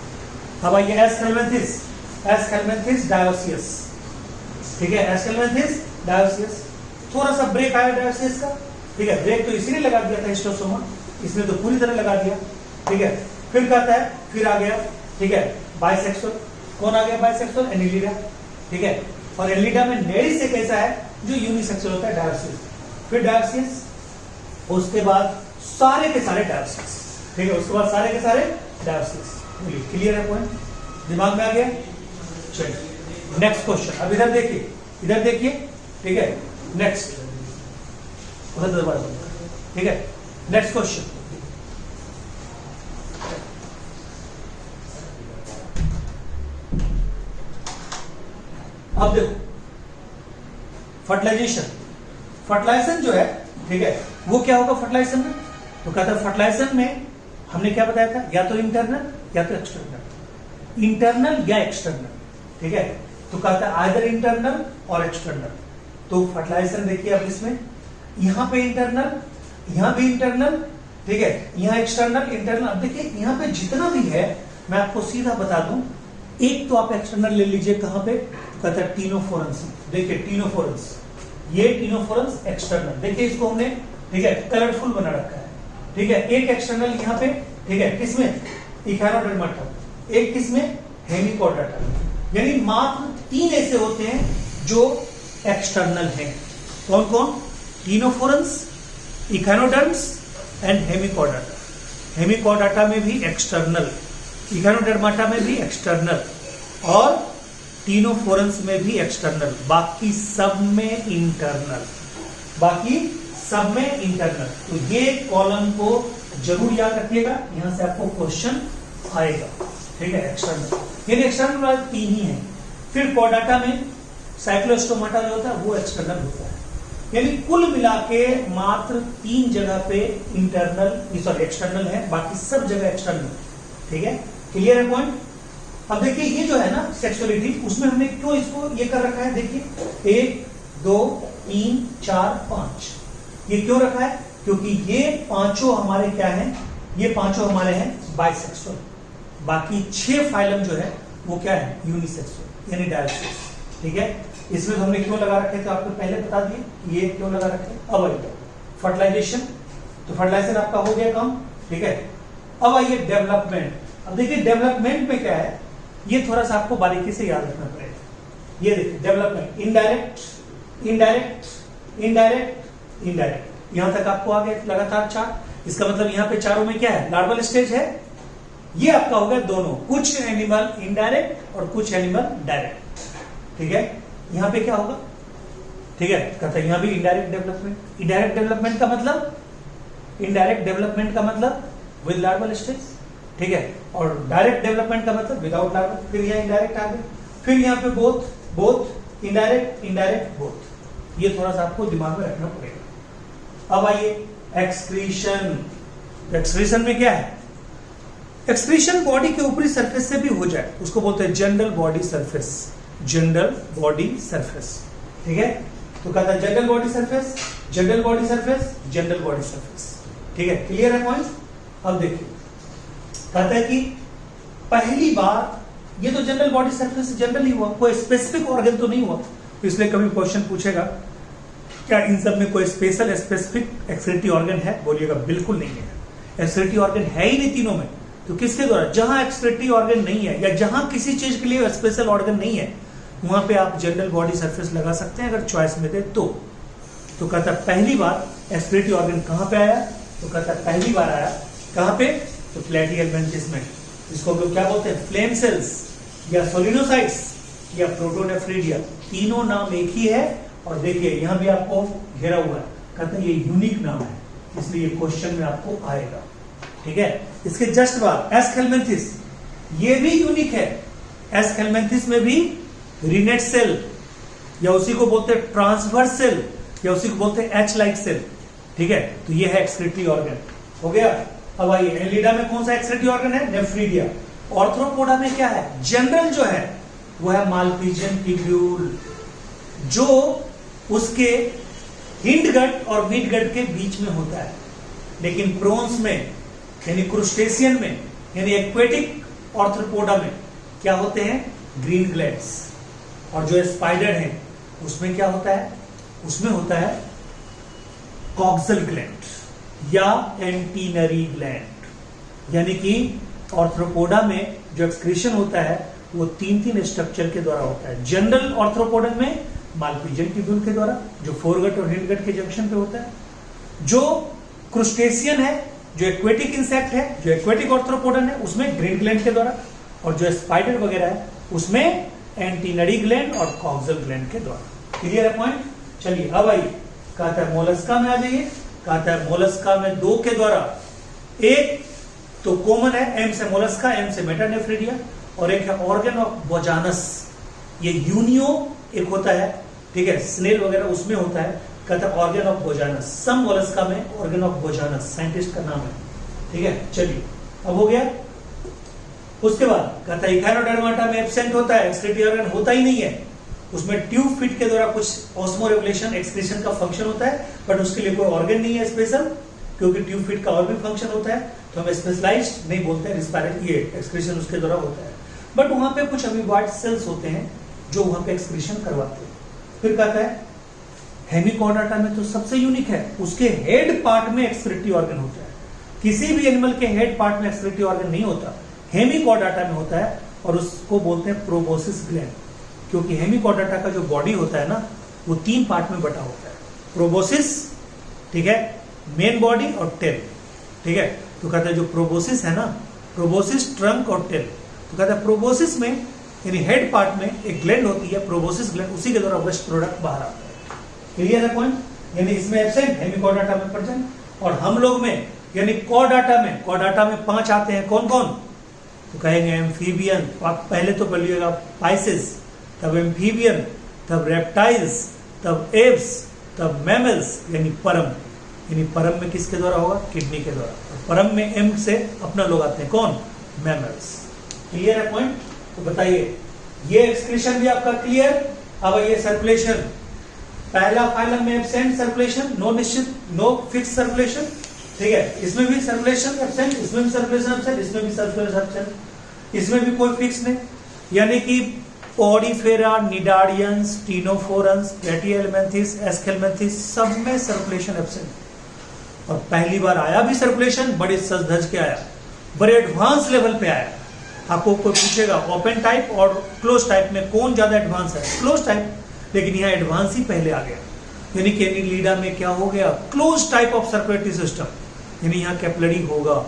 अब आइए एस हेल्मिन्थेस डायोसियस, ठीक है, एस हेल्मिन्थेस डायोसियस। थोड़ा सा ब्रेक आया डायोसियस का, ठीक है, ब्रेक तो इसीलिए लगा दिया था हिस्टोसोमा, इसने तो पूरी तरह लगा दिया, ठीक है। फिर कहता है, फिर आ गया, ठीक है, बाइसेक्सुअल। कौन आ गया बाइसेक्सुअल? एनिलिडा, ठीक है। और एनिलिडा में नेरिस एक ऐसा है जो यूनिसेक्सुअल होता है, डायोसियस। फिर डायोसियस, उसके बाद सारे के सारे डायोसियस, ठीक है, उसके बाद सारे के सारे डायोसियस। बोलिए क्लियर है पॉइंट? दिमाग में आ गया? चलिए नेक्स्ट क्वेश्चन। अब इधर देखिए, इधर देखिए, ठीक है, नेक्स्ट, ठीक है, नेक्स्ट क्वेश्चन। अब देखो फर्टिलाइजेशन, फर्टिलाइजेशन जो है, ठीक है, वो क्या होगा फर्टिलाइजेशन में? तो कहता है फर्टिलाइजेशन में हमने क्या बताया था, या तो इंटरनल या तो एक्सटर्नल, इंटरनल या एक्सटर्नल, ठीक है। तो कहता है आइदर इंटरनल और एक्सटर्नल। तो फर्टिलाइजेशन देखिए, अब इसमें यहां पे इंटरनल, यहां भी इंटरनल, ठीक है, यहां एक्सटर्नल इंटरनल। अब देखिए यहां पे जितना भी है मैं आपको सीधा बता दूं, एक तो आप एक्सटर्नल ले लीजिए, कहां पे? कहता है टीनोफोरंस। देखिए टीनोफोरंस, ये टीनोफोरंस एक्सटर्नल, देखिए इसको हमने, ठीक है, कलरफुल बना रखा है, ठीक है। एक एक्सटर्नल यहां पे, ठीक है, किसमें? इचैनोडर्माटा, एक किसमें? हेमिकोडर्मा। यानी मात्र 3 ऐसे होते हैं जो एक्सटर्नल हैं। कौन कौन? टीनोफोरंस, इचैनोडर्म्स एंड हेमिकोडाटा। हेमिकोडाटा में भी एक्सटर्नल, इचैनोडर्माटा में भी एक्सटर्नल और टीनोफोरंस में भी एक्सटर्नल, बाकी सब में इंटरनल, बाकी सब में इंटरनल। तो ये कॉलम को जरूर याद रखिएगा, यहां से आपको क्वेश्चन आएगा, ठीक है। एक्सटर्नल यानी एक्सटर्नल वाले 3 ही है। फिर कोडाटा में साइक्लोस्टोमाटा जो होता है वो एक्सटर्नल होता है। यानी कुल मिला के मात्र 3 जगह पे इंटरनल, सॉरी एक्सटर्नल है, बाकी सब जगह एक्सटर्नल, ठीक है। क्लियर है पॉइंट? अब देखिए ये जो है ना सेक्सुअलिटी, उसमें हमने क्यों इसको ये कर रखा है, देखिए 1 2 3 4 5, ये क्यों रखा है? क्योंकि ये पांचों हमारे क्या हैं, ये पांचों हमारे हैं बाइसेक्सुअल, बाकी 6 फाइलम जो है वो क्या है? यूनिसेक्सुअल यानी डायोसियस, ठीक है। इसमें हमने क्यों लगा रखे थे आपको पहले बता दिए कि ये क्यों लगा रखे। अब आइए फर्टिलाइजेशन, तो फर्टिलाइजेशन आपका हो गया कम, ठीक है। अब आइए डेवलपमेंट। अब देखिए डेवलपमेंट में क्या है, ये थोड़ा सा आपको बारीकी से याद रखना पड़ेगा। ये देखिए development, indirect indirect indirect indirect, यहां तक आपको आ गया लगातार 4। इसका मतलब यहां पे चारों में क्या है? लार्वल स्टेज है। ये आपका हो गया दोनों, कुछ एनिमल इनडायरेक्ट और कुछ एनिमल डायरेक्ट, ठीक है। यहां पे क्या होगा? ठीक है, कहता है यहां भी इनडायरेक्ट डेवलपमेंट। इनडायरेक्ट डेवलपमेंट का मतलब, इनडायरेक्ट डेवलपमेंट का मतलब विद लार्वल स्टेज, ठीक है, और डायरेक्ट डेवलपमेंट का मतलब विदाउट लार्वल। फिर यहाँ इनडायरेक्ट आ गए, फिर यहाँ पे बोथ बोथ, इनडायरेक्ट बोथ। ये थोड़ा सा आपको दिमाग में रखना पड़ेगा। अब आइए एक्सक्रीशन। एक्सक्रीशन में क्या है? एक्सक्रीशन बॉडी के ऊपरी सरफेस से भी हो जाए उसको बोलते हैं general body surface, general body surface. ठीक है, तो कहता है general body surface, general body surface, general body surface. ठीक है, क्लियर है पॉइंट? अब देखिए कहता है कि पहली बार ये तो जनरल बॉडी सरफेस जनरल ही हुआ, कोई स्पेसिफिक ऑर्गन तो नहीं हुआ, तो इसलिए कभी क्वेश्चन पूछेगा क्या इन सब में कोई स्पेशल स्पेसिफिक एक्सक्रीटरी ऑर्गन है? बोलिएगा बिल्कुल नहीं है, एक्सक्रीटरी ऑर्गन है ही नहीं तीनों में। तो किसके द्वारा? जहां एक्सक्रीटरी ऑर्गन नहीं है या जहां किसी चीज के लिए स्पेशल ऑर्गन नहीं है वहां पे आप जनरल बॉडी सरफेस लगा सकते हैं अगर चॉइस में दे तो। तो कहता है पहली बार एक्सक्रीटरी ऑर्गन कहां पे आया? तो कहता है पहली बार आया कहां पे? तो प्लेटिहेल्मिन्थेस में, जिसको हम लोग क्या बोलते हैं? फ्लेम सेल्स या सोलिनोसाइट्स या प्रोटोनेफ्रिडिया, तीनों नाम एक ही है। और देखिए यहां भी आपको घेरा हुआ है, कहते हैं ये यूनिक नाम है, इसलिए क्वेश्चन में आपको आएगा। ठीक है, इसके जस्ट बाद एस्केल्मेंथिस, ये भी यूनिक है। एस्केल्मेंथिस में भी रिनेट सेल या उसी को बोलते हैं ट्रांसवर्स सेल या उसी को बोलते हैं एच लाइक सेल। ठीक है, तो ये है एक्सक्रीटरी ऑर्गन हो गया। अब आइए एलिडा में कौन सा एक्सक्रीटरी ऑर्गन है? नेफ्रीडिया। ऑर्थ्रोपोडा में क्या है? जनरल जो है वो है मालपीजियन ट्यूब्यूल, जो उसके हिंड गट और मिड गट के बीच में होता है। लेकिन प्रोन्स में यानी क्रुस्टेशियन में यानी एक्वेटिक ऑर्थ्रोपोडा में क्या होते हैं? Green glands. और जो स्पाइडर है उसमें क्या होता है? उसमें होता है कॉक्सल ग्लैंड या एंटीनरी ग्लैंड। यानी कि ऑर्थ्रोपोडा में जो एक्सक्रीशन होता है वो तीन स्ट्रक्चर के द्वारा होता है। जनरल ऑर्थ्रोपोडन में मालपीजियन ट्यूब्यूल के द्वारा जो फोरगट और हिंडगट के जंक्शन पे होता है। जो क्रुस्टेशियन है, जो एक्वेटिक इंसेक्ट है, जो एक्वेटिक ऑर्थ्रोपोडन है उसमें ग्रीन ग्लैंड के द्वारा, और जो स्पाइडर वगैरह है उसमें एंटीनरी ग्लैंड और कॉक्सल ग्लैंड के द्वारा। क्लियर है पॉइंट? चलिए अब आइए, कहता है मोलस्का में आ जाइए। कहता है मोलस्का में दो के द्वारा, एक तो कॉमन है एम से मोलस्का, एम से मेटानेफ्रिडिया, और एक है ऑर्गन ऑफ बोजानस। ये यूनियो एक होता है, ठीक है, स्नेल वगैरह उसमें होता है, कहता है organ of Bojanus. Some Mollusca में ऑर्गन ऑफ बोजानस साइंटिस्ट का नाम है। ठीक है, चलिए अब हो गया। उसके बाद कहता है इकाइनोडर्माटा में एब्सेंट होता है, एक्सक्रीटरी ऑर्गन होता ही नहीं है। उसमें ट्यूब फिट के द्वारा कुछ ऑस्मो रेगुलेशन एक्सक्रीशन का फंक्शन होता है, बट उसके लिए कोई ऑर्गन नहीं है स्पेशल, क्योंकि ट्यूब फिट का और भी फंक्शन होता है, तो हम स्पेशलाइज्ड नहीं बोलते हैं, रिस्पायरेटरी ये एक्सक्रीशन उसके द्वारा होता है। बट वहां पे कुछ अमीबॉइड सेल्स होते हैं जो वहां पे एक्सक्रीशन करवाते हैं। फिर कहता है हेमिकोडाटा में तो सबसे यूनिक है, उसके हेड पार्ट में एक्सक्रीटरी ऑर्गन होता है। किसी भी एनिमल के हेड पार्ट में एक्सक्रीटरी ऑर्गन नहीं होता, हेमिकोडाटा में होता है, और उसको बोलते हैं प्रोबोसिस ग्लैंड। क्योंकि हेमिकोडाटा का जो बॉडी होता है ना वो तीन पार्ट में बटा होता है, प्रोबोसिस, ठीक है, मेन बॉडी और टेल। ठीक है, तो कहता है जो प्रोबोसिस है ना, प्रोबोसिस ट्रंक और टेल, तो कहता है प्रोबोसिस में यानी हेड पार्ट में एक ग्लैंड होती है प्रोबोसिस ग्लैंड, उसी के द्वारा वेस्ट प्रोडक्ट बाहर आता है। क्लियर है पॉइंट? यानी इसमें एब्सेंट, हेमिकोडाटा में प्रेजेंट, और हम लोग में यानी कोडाटा में 5 आते हैं। कौन कौन? तो कहेंगे एम्फीबियन, तो आप पहले तो बोलिएगा पाइसेस, तब एम्फीबियन, तब रेप्टाइल्स, तब एव्स, तब मैमल्स, यानी परम। यानी परम में किसके द्वारा होगा? किडनी के द्वारा। और परम में एम से अपना लोग आते हैं, कौन? मैमल्स। क्लियर है पॉइंट? तो बताइए ये एक्सक्रीशन भी आपका क्लियर। अब ये सर्कुलेशन, पहला फाइलम में एब्सेंट सर्कुलेशन, नो निश्चित, नो फिक्स सर्कुलेशन। ठीक है, इसमें भी सर्कुलेशन एब्सेंट, इसमें भी सर्कुलेशन एब्सेंट, इसमें भी सर्कुलेशन एब्सेंट, इसमें भी कोई फिक्स नहीं। यानी कि पॉडीफेरा, निडारियंस, टीनोफोरंस, प्लेटिहेल्मिन्थेस, एस्केल्मेंथिस सब में सर्कुलेशन एब्सेंट। और पहली बार आया भी सर्कुलेशन, बड़े सज धज के आया, बड़े एडवांस लेवल पे आया। आपको कोई पूछेगा ओपन टाइप और क्लोज टाइप में कौन ज्यादा एडवांस है? क्लोज टाइप, लेकिन यहाँ एडवांस ही पहले आ गया। यानी कि एनिलीडा में क्या हो गया? Close type of circulatory system, यानी यहाँ कैपिलरी होगा,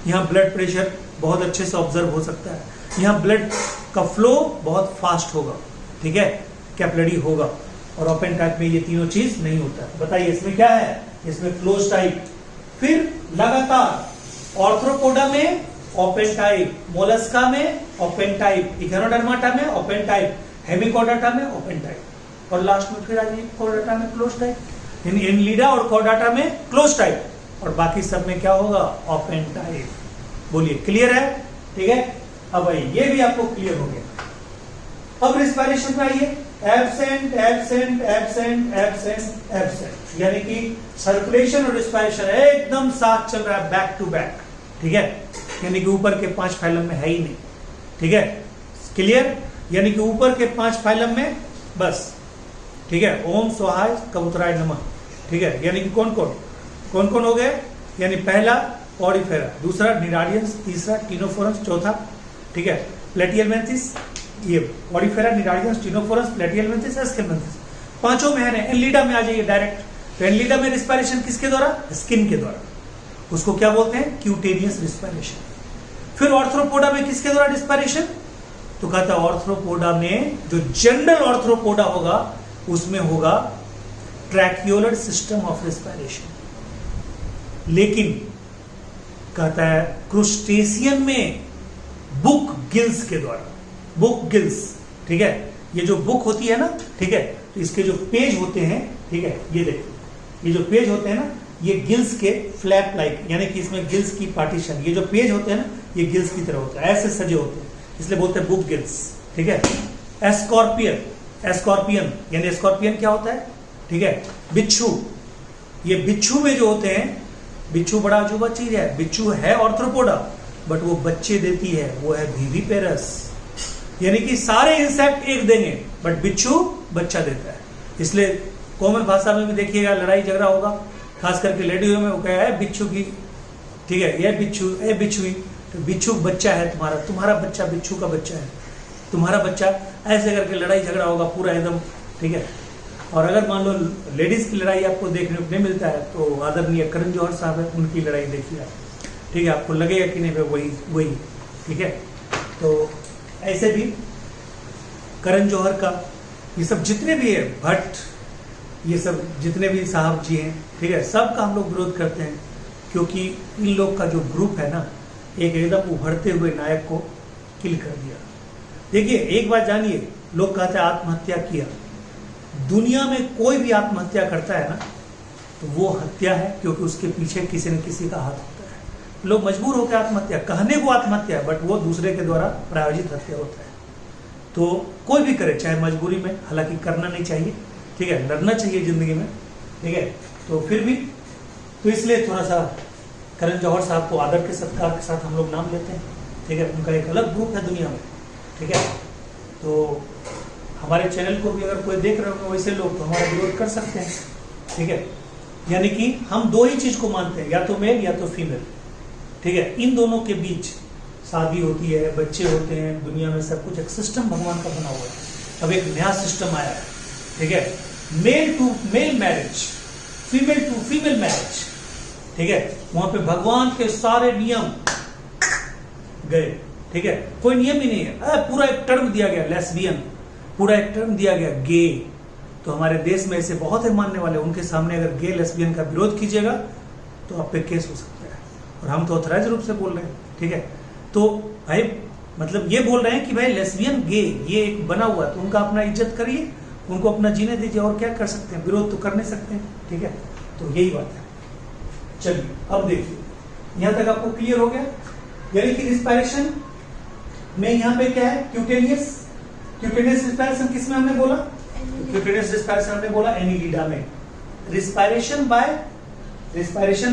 यहाँ ब्लड प्रेशर बहुत अच्छे से ऑब्जर्व हो सकता है, यहाँ ब्लड का फ्लो बहुत फास्ट होगा, ठीक है, कैपिलरी होगा। और ओपन टाइप में ये तीनों चीज नहीं होता है। बताइए इसमें क्या है? इसमें क्लोज टाइप। फिर लगातार ऑर्थ्रोपोडा में ओपन टाइप, मोलस्का में ओपन टाइप, इकोनोडर्माटा में ओपन टाइप, हेमिकोडाटा में ओपन टाइप, और लास्ट में फिर आ जाइए कोडाटा में क्लोज टाइप, यानी एनलीडा और कोडाटा में क्लोज टाइप, और बाकी सब में क्या होगा, ओपन टाइप। बोलिए क्लियर है? ठीक है, अब आइए ये भी आपको क्लियर हो गया। अब रिस्पायरेशन में आइए, absent absent absent absent absent, यानी कि सर्कुलेशन और रिस्पायरेशन एकदम साथ चल रहा है, बैक टू बैक। ठीक है, यानी कि ऊपर के 5 फाइलम में है ही नहीं। ठीक है, क्लियर? यानी कि ऊपर के 5 फाइलम में बस। ठीक है, ओम स्वाहाय कबूतराय नमः। ठीक है, यानी कि कौन कौन हो गए, यानी पहला पॉडीफेरा, दूसरा निराडियंस, तीसरा टिनोफोरस, चौथा ठीक है प्लेटियलमेंथिस, ये पॉडीफेरा, निराडियंस, टिनोफोरस, प्लेटियलमेंथिस, एस्केलमेंथिस, पांचों में है। एनलीडा में आ जाइए डायरेक्ट, तो एनलीडा में रिस्पायरेशन किसके द्वारा, स्किन के द्वारा, उसको क्या बोलते हैं, क्यूटेनियस रिस्पायरेशन। फिर ऑर्थ्रोपोडा में किसके द्वारा रिस्पायरेशन, तो कहता है ऑर्थ्रोपोडा में जो जनरल ऑर्थ्रोपोडा होगा उसमें होगा ट्रैक्यूलर सिस्टम ऑफ रिस्पायरेशन। लेकिन कहता है क्रुस्टेशियन में बुक गिल्स के द्वारा, बुक गिल्स। ठीक है, ये जो बुक होती है ना, ठीक है, तो इसके जो पेज होते हैं, ठीक है, ये देखिए, ये जो पेज होते हैं ना, ये गिल्स के फ्लैप लाइक, यानी कि इसमें गिल्स की पार्टीशन, ये जो पेज होते हैं ना, ये गिल्स की तरह होता है, ऐसे सजे होते हैं, इसलिए बोलते हैं बुक गिल्स। ठीक है, एस्कॉर्पियन, एस्कॉर्पियन यानी एस्कॉर्पियन क्या होता है, ठीक है, बिच्छू। ये बिच्छू में जो होते हैं, बिच्छू बड़ा अजूबा चीज है, बिच्छू है ऑर्थ्रोपोडा, बट वो बच्चे देती है, वो है विविपेरस, यानी कि सारे इंसेक्ट एक देंगे बट बिच्छू बच्चा देता है। इसलिए कॉमन भाषा में भी देखिएगा लड़ाई झगड़ा होगा, खास करके लेडियो में, वो कहा है बिच्छू की, ठीक है, ये बिच्छू, ए बिच्छू, तो बिच्छू बच्चा है तुम्हारा, तुम्हारा बच्चा बिच्छू का बच्चा है, तुम्हारा बच्चा, ऐसे करके लड़ाई झगड़ा होगा पूरा एकदम। ठीक है, और अगर मान लो लेडीज की लड़ाई आपको देखने को नहीं मिलता है, तो आदरणीय करण जौहर साहब है, उनकी लड़ाई देखिए आप। ठीक है, आपको लगेगा कि नहीं वही वही। ठीक है, तो ऐसे भी करण जौहर का, ये सब जितने भी है, भट्ट, ये सब जितने भी साहब जी हैं, ठीक है, सबका हम लोग विरोध करते हैं, क्योंकि इन लोग का जो ग्रुप है ना, एक एकदम उभरते हुए नायक को किल कर दिया। देखिए एक बात जानिए, लोग कहते हैं आत्महत्या किया, दुनिया में कोई भी आत्महत्या करता है ना, तो वो हत्या है, क्योंकि उसके पीछे किसी न किसी का हाथ होता है। लोग मजबूर होकर आत्महत्या, कहने को आत्महत्या है, बट वो दूसरे के द्वारा प्रायोजित हत्या होता है। तो कोई भी करे, चाहे मजबूरी में, हालांकि करना नहीं चाहिए, ठीक है, लड़ना चाहिए जिंदगी में, ठीक है, तो फिर भी, तो इसलिए थोड़ा सा करण जौहर साहब को आदर के सत्कार के साथ हम लोग नाम लेते हैं। ठीक है, उनका एक अलग ग्रुप है दुनिया में। ठीक है, तो हमारे चैनल को भी अगर कोई देख रहे हो वैसे लोग, तो हमारा विरोध कर सकते हैं। ठीक है, यानी कि हम दो ही चीज को मानते हैं, या तो मेल या तो फीमेल। ठीक है, इन दोनों के बीच शादी होती है, बच्चे होते हैं, दुनिया में सब कुछ एक सिस्टम भगवान का बना हुआ है। अब एक नया सिस्टम आया है, ठीक है, male to male marriage, female to female marriage. ठीक है, वहां पे भगवान के सारे नियम गए। ठीक है, कोई नियम ही नहीं है, पूरा एक टर्म दिया गया लेस्बियन, पूरा एक टर्म दिया गया गे। तो हमारे देश में ऐसे बहुत है मानने वाले, उनके सामने अगर गे लेस्बियन का विरोध कीजिएगा तो आप पे केस हो सकता है, और हम तो ऑथराइज रूप से बोल रहे हैं। ठीक है, तो भाई मतलब ये बोल रहे हैं कि भाई लेस्बियन गे ये एक बना हुआ, तो उनका अपना इज्जत करिए, उनको अपना जीने दीजिए, और क्या कर सकते हैं, विरोध तो कर नहीं सकते हैं। ठीक है, तो यही बात है। चलिए अब देखिए, यहां तक आपको क्लियर हो गया, यानी कि रिस्पायरेशन में यहाँ पे क्या है, क्यूटेनियस, क्यूटेनियस रिस्पायरेशन किसमें हमने बोला, क्यूटेनियस रिस्पायरेशन हमने बोला एनिलिडा में। रिस्पायरेशन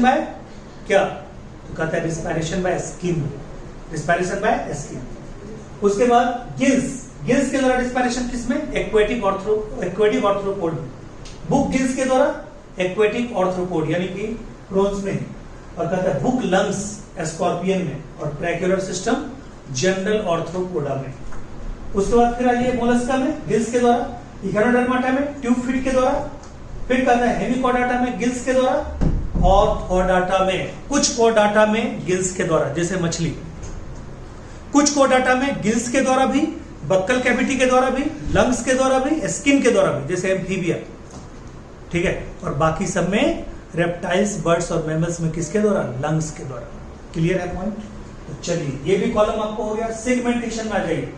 बाय क्या, तो कहता है respiration by skin, respiration by skin. उसके बाद गिल्स, गिल्स के द्वारा रिस्पायरेशन किसमें, एक्वेटिक ऑर्थ्रोपोड, बुक गिल्स के द्वारा एक्वेटिक ऑर्थ्रोपोड यानी कि प्रोन्स में, और कहता है बुक लंग्स स्कॉर्पियन में, और ट्रैक्यूलर सिस्टम जनरल ऑर्थ्रोपोडा में। उसके बाद फिर आइए मोलस्का में गिल्स के द्वारा, इकोनोडर्माटा में ट्यूब फीट के द्वारा, फिर कहता है हेमिकोडाटा में गिल्स के द्वारा, और कोडाटा में, कुछ कोडाटा में गिल्स के द्वारा जैसे मछली, कुछ कोडाटा में गिल्स के द्वारा भी, बक्कल कैविटी के द्वारा भी, लंग्स के द्वारा भी, स्किन के द्वारा भी जैसे एम्फीबिया। ठीक है, और बाकी सब में रेप्टाइल्स, बर्ड्स और मैमल्स में किसके द्वारा, लंग्स के द्वारा। क्लियर है पॉइंट? तो चलिए ये भी कॉलम आपको हो गया। सेगमेंटेशन में आ जाइए,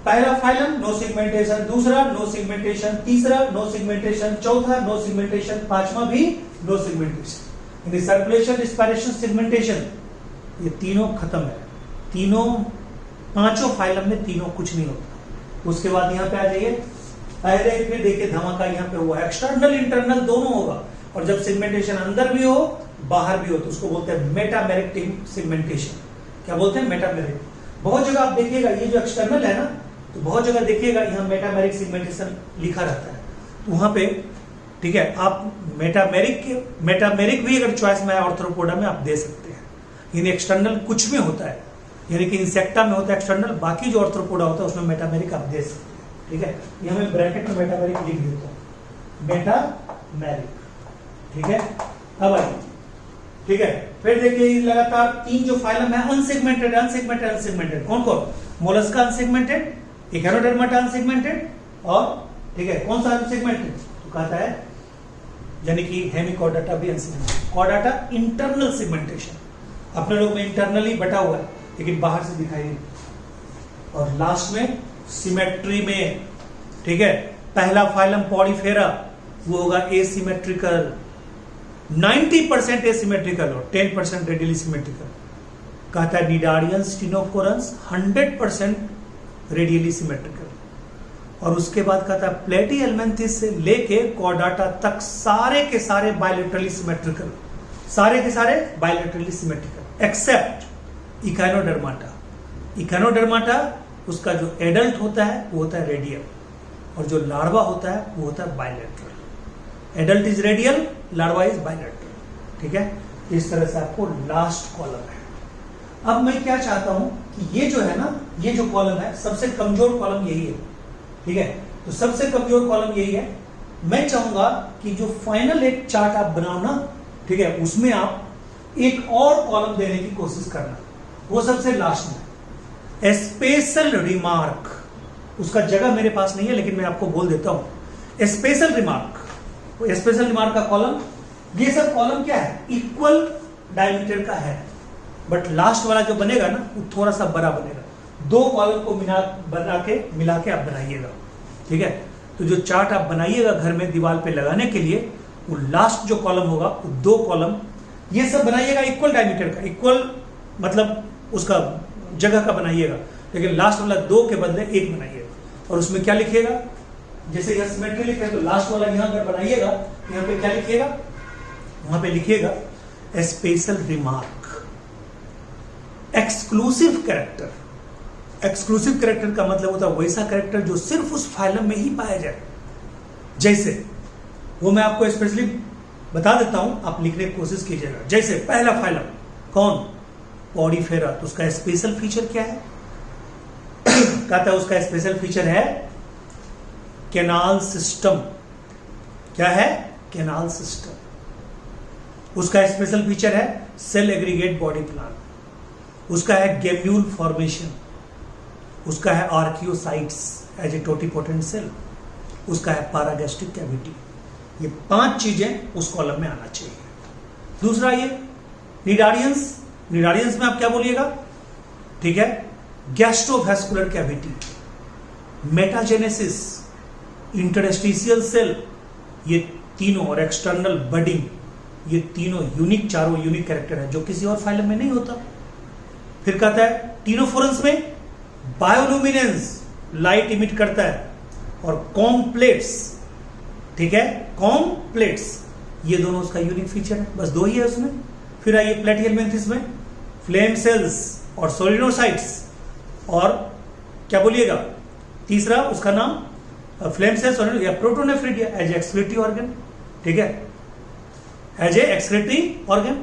पहला फाइलम नो सेगमेंटेशन, दूसरा नो सेगमेंटेशन, तीसरा नो सेगमेंटेशन, चौथा नो सेगमेंटेशन, पांचवा भी नो सेगमेंटेशन। यानी सर्कुलेशन, रिस्पायरेशन, सेगमेंटेशन ये तीनों खत्म है। तीनों पांचों फाइलम में तीनों कुछ नहीं होता। उसके बाद यहां पे आ जाइए, पहले फिर देखिए धमाका यहां पे हुआ, एक्सटर्नल इंटरनल दोनों होगा। और जब सेगमेंटेशन अंदर भी हो बाहर भी हो तो उसको बोलते हैं मेटामेरिक सेगमेंटेशन। क्या बोलते हैं? मेटामेरिक। बहुत जगह आप देखिएगा ये जो एक्सटर्नल है ना, तो बहुत जगह देखिएगा यहाँ मेटामेरिक सेगमेंटेशन लिखा रहता है, तो वहां पे ठीक है आप मेटामेरिक भी अगर चॉइस में है ऑर्थ्रोपोडा में आप दे सकते हैं। यानी एक्सटर्नल कुछ में होता है, यानी कि इंसेक्टा में होता है एक्सटर्नल, बाकी जो ऑर्थ्रोपोडा होता है उसमें मेटामेरिक आप दे सकते हैं। ठीक है, ये हमें ब्रैकेट में मेटामेरिक लिख देता हूं, मेटामेरिक। ठीक है, अब आइए, ठीक है, फिर देखिए लगातार तीन जो फाइलम है अनसेगमेंटेड अनसेगमेंटेड अनसेगमेंटेड, कौन कौन? मोलस्का अनसेगमेंटेड, इकोनोडर्माटा अनसेगमेंटेड, और ठीक है कौन सा अनसेगमेंटेड? तो कहता है यानी कि हेमिकॉर्डाटा भी अनसेगमेंटेड। कॉर्डाटा इंटरनल सेगमेंटेशन, अपने लोग में इंटरनली बटा हुआ है लेकिन बाहर से दिखाई नहीं। और लास्ट में सिमेट्री में, ठीक है, पहला फाइलम पॉलीफेरा वो होगा एसिमेट्रिकल, 90% एसिमेट्रिकल और 10% रेडियली सिमेट्रिकल। कहता है निडारियंस स्टिनोफोरंस 100% रेडियली सिमेट्रिकल। और उसके बाद कहता है प्लेटीहेल्मिन्थेस से लेके कॉर्डाटा तक सारे के सारे बायलेटरली सिमेट्रिकल, सारे के सारे बायलेटरली सिमेट्रिकल एक्सेप्ट इकोनोडर्माटा। इकोनोडर्माटा उसका जो एडल्ट होता है वो होता है रेडियल, और जो लार्वा होता है वो होता है bilateral. Adult is radial, larva is bilateral. ठीक है, इस तरह से आपको लास्ट कॉलम है। अब मैं क्या चाहता हूं कि ये जो है ना, ये जो कॉलम है सबसे कमजोर कॉलम यही है। ठीक है, तो सबसे कमजोर कॉलम यही है। मैं चाहूंगा कि जो फाइनल एक चार्ट आप बनाओ ना, ठीक है, उसमें आप एक और कॉलम देने की कोशिश करना, वो सबसे लास्ट में स्पेशल रिमार्क। उसका जगह मेरे पास नहीं है लेकिन मैं आपको बोल देता हूं, स्पेशल रिमार्क, स्पेशल रिमार्क का कॉलम। ये सब कॉलम क्या है? इक्वल डायमीटर का है, बट लास्ट वाला जो बनेगा ना वो थोड़ा सा बड़ा बनेगा। दो कॉलम को मिला के आप बनाइएगा। ठीक है, तो जो चार्ट आप बनाइएगा घर में दीवार पे लगाने के लिए, वो लास्ट जो कॉलम होगा वो दो कॉलम ये सब बनाइएगा इक्वल डायमीटर का, इक्वल मतलब उसका जगह का बनाइएगा, लेकिन लास्ट वाला दो के बदले एक बनाइएगा। और उसमें क्या लिखिएगा? जैसे यहां सिमेट्री लिखे तो लास्ट वाला यहां अगर बनाइएगा, यहां पे क्या लिखिएगा? वहां पे लिखिएगा special remark, exclusive character. Exclusive character का मतलब होता है वैसा कैरेक्टर जो सिर्फ उस फाइलम में ही पाया जाए। जैसे वो मैं आपको स्पेशली बता देता हूं, आप लिखने की कोशिश कीजिएगा। जैसे पहला फाइलम कौन? पॉलीफेरा, तो उसका स्पेशल फीचर क्या है? कहता है उसका स्पेशल फीचर है कैनाल सिस्टम। क्या है? Canal system. उसका स्पेशल फीचर है सेल एग्रीगेट बॉडी प्लान। उसका है गेम्यूल फॉर्मेशन। उसका है archaeocytes as a totipotent cell. उसका है पैरागैस्ट्रिक कैविटी। ये 5 चीजें उस कॉलम में आना चाहिए। दूसरा ये निडारियंस, निडारियंस में आप क्या बोलिएगा? ठीक है, gastrovascular cavity, metagenesis, interstitial cell, ये तीनों, और एक्सटर्नल बडिंग, ये तीनों यूनिक, चारों यूनिक कैरेक्टर है जो किसी और फाइलम में नहीं होता। फिर कहता है टीनोफोरंस में बायोलुमिनेंस, लाइट इमिट करता है, और कॉम्प्लेट्स, ठीक है, कॉम्प्लेट्स, ये दोनों उसका यूनिक फीचर है। बस दो ही है उसमें। फिर आइए प्लेटिहेल्मिन्थेस में फ्लेम सेल्स और सोलिनोसाइट्स, और क्या बोलिएगा तीसरा उसका नाम फ्लेम सेल्स और या प्रोटोनेफ्रिडिया एज एक्सक्रीटरी ऑर्गन। ठीक है, एज ए एक्सक्रीटरी ऑर्गन।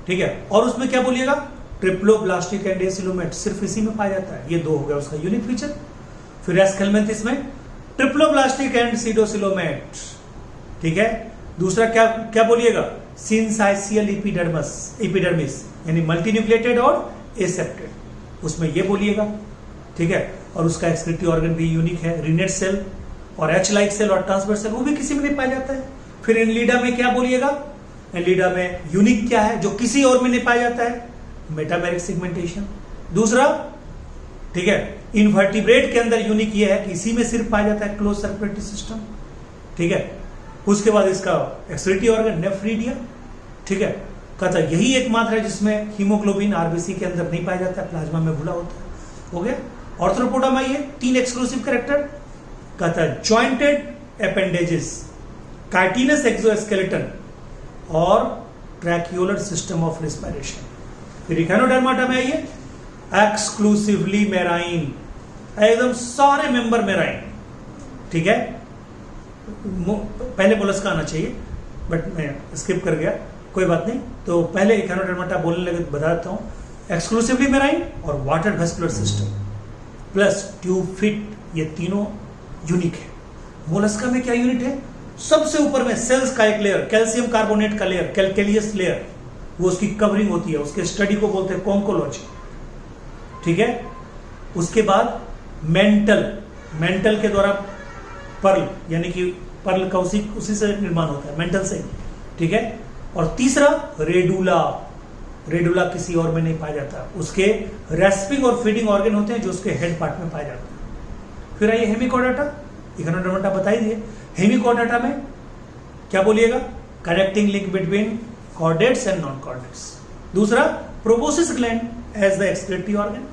ठीक है, और उसमें क्या बोलिएगा? ट्रिप्लोब्लास्टिक एंड एसिलोमेट, सिर्फ इसी में पाया जाता है। ये दो हो गया उसका यूनिक फीचर। फिर एस्केल्मेंथिस में ट्रिप्लोब्लास्टिक एंड सीडोसिलोमेट। ठीक है, दूसरा क्या क्या बोलिएगा? सिंसाइसियल एपिडर्मिस, यानी मल्टीन्यूक्लिएटेड और एसेप्टेड, उसमें ये बोलिएगा। ठीक है, और उसका एक्सक्रीटरी ऑर्गन भी यूनिक है, रिनेट सेल और एच लाइक सेल और ट्रांसवर्स सेल, वो भी किसी में नहीं पाया जाता है। फिर एनलीडा में क्या बोलिएगा? एनलीडा में यूनिक क्या है जो किसी और में नहीं पाया जाता है? Metameric segmentation. दूसरा, ठीक है, इनवर्टिब्रेट के अंदर यूनिक ये है कि इसी में सिर्फ पाया जाता है क्लोज सर्कुलेटरी सिस्टम, ठीक है। उसके बाद इसका एक्सक्रीटरी ऑर्गन नेफ्रीडिया, ठीक है। कहता यही एकमात्र है जिसमें हीमोग्लोबिन आरबीसी के अंदर नहीं पाया जाता है, प्लाज्मा में भुला होता है, हो गया। ऑर्थ्रोपोडा में ये 3 एक्सक्लूसिव कैरेक्टर, कहता है जॉइंटेड अपेंडेजेस, काइटिनस एक्सोस्केलेटन और ट्रैक्यूलर सिस्टम ऑफ रिस्पिरेशन। फिर इकोनोडर्माटा में आइए एक्सक्लूसिवली मेराइन, एकदम सारे मेंबर मेराइन, ठीक है। पहले मोलस्का आना चाहिए बट मैं स्किप कर गया, कोई बात नहीं। तो पहले इकोनोडर्माटा बोलने लगे तो बता देता हूं। एक्सक्लूसिवली मेराइन और water vascular system plus tube fit, ये तीनों यूनिक है। मोलस्का में क्या यूनिट है? सबसे ऊपर में सेल्स का एक लेयर, कैल्शियम कार्बोनेट का लेयर, कैलकेलियस लेयर, वो उसकी कवरिंग होती है, उसके स्टडी को बोलते हैं कॉन्कोलॉजी, ठीक है। उसके बाद मेंटल के द्वारा पर्ल, यानी कि पर्ल का उसी से निर्माण होता है, मेंटल से, ठीक है। और तीसरा रेडुला किसी और में नहीं पाया जाता, उसके रेस्पिंग और फीडिंग ऑर्गन होते हैं जो उसके हेड पार्ट में पाया जाता है। फिर आइए हेमिकोडाटा, इकोनोडर्माटा बताई दिए। हेमिकोडाटा में क्या बोलिएगा? Connecting link between chordates and non chordates. दूसरा proboscis gland as the excretory organ.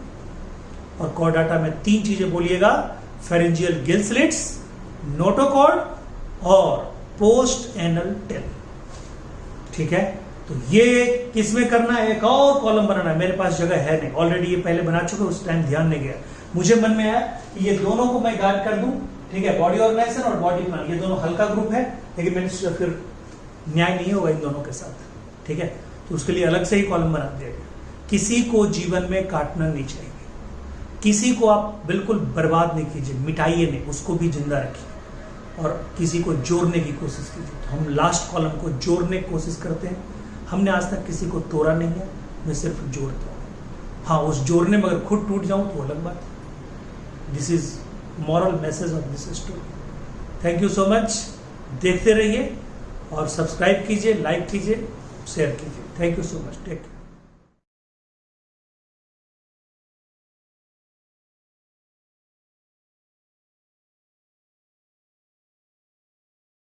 और कॉर्डाटा में 3 चीजें बोलिएगा, फेरेंजियल गिल स्लिट्स, नोटोकॉर्ड और पोस्ट एनल टेल, ठीक है। तो ये किसमें करना है? एक और कॉलम बनाना है, मेरे पास जगह है नहीं, ऑलरेडी ये पहले बना चुके, उस टाइम ध्यान नहीं गया। मुझे मन में आया कि ये दोनों को मैं गाइड कर दूं, ठीक है, बॉडी ऑर्गेनाइजेशन और बॉडी प्लान, ये दोनों हल्का ग्रुप है, लेकिन मैंने फिर न्याय नहीं होगा इन दोनों के साथ, ठीक है। तो उसके लिए अलग से ही कॉलम बना दिया गया। किसी को जीवन में काटना नहीं चाहिए, किसी को आप बिल्कुल बर्बाद नहीं कीजिए, मिटाइए नहीं, उसको भी जिंदा रखिए, और किसी को जोड़ने की कोशिश कीजिए। तो हम लास्ट कॉलम को जोड़ने की कोशिश करते हैं। हमने आज तक किसी को तोड़ा नहीं है, मैं सिर्फ जोड़ता हूँ। हाँ, उस जोड़ने में अगर खुद टूट जाऊं तो अलग बात है। This is moral message of this story. Thank you so much, देखते रहिए और सब्सक्राइब कीजिए, लाइक कीजिए, शेयर कीजिए। Thank you so much, take care.